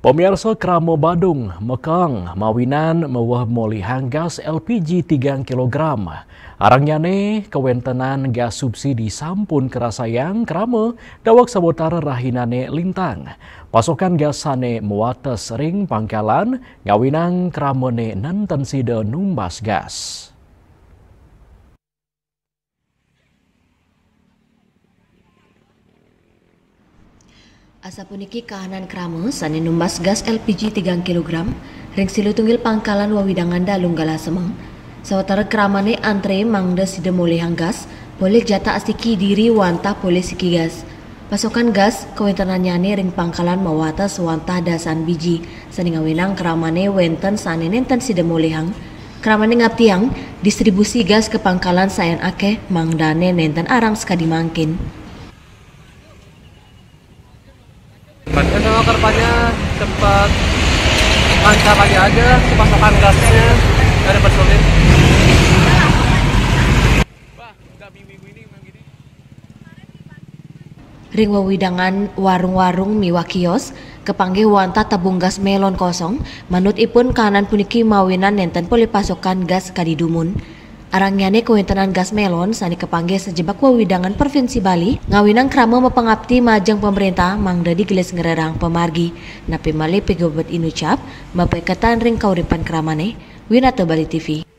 Pemirsa Kramo Badung, Mekang, Mawinan, mewah molihan gas LPG 3 kg. Arangyane kewentenan gas subsidi sampun kerasayang Kramo, dawak sabotara rahinane lintang. Pasokan gas sane muates ring pangkalan, ngawinang Kramone nenten sida numbas gas. Asa puniki kahanan Kramo sane numbas gas LPG 3 kg ring silu tunggil pangkalan wawidangan dalung gala semang. Sawatara kramane antre mangda sida molehang gas boleh jata asiki diri wantah boleh siki gas. Pasokan gas kewentenannya ring pangkalan mawatas wantah dasan biji sane ngawinang kramane wenten sane nenten sida molehang. Kramane ngaptiang distribusi gas ke pangkalan sayan akeh mangdane nenten arang sekadi mangkin. Bantuan sama kerpannya cepat lancar lagi aja pasokan gasnya dari bersulit. Ring wawidangan warung-warung miwa kios kepanggih wanta tabung gas melon kosong manut ipun kahanan puniki mawinan nenten boleh pasokan gas kadidumun. Arangyane kewentenan gas melon sani kepanggih sejebak wawidangan Provinsi Bali ngawinang Kramo mapangabti majang pemerintah mangda digelis ngererang pemargi napi mali pegobat inucap mapekatan ring kauripan Kramane Winata Bali TV.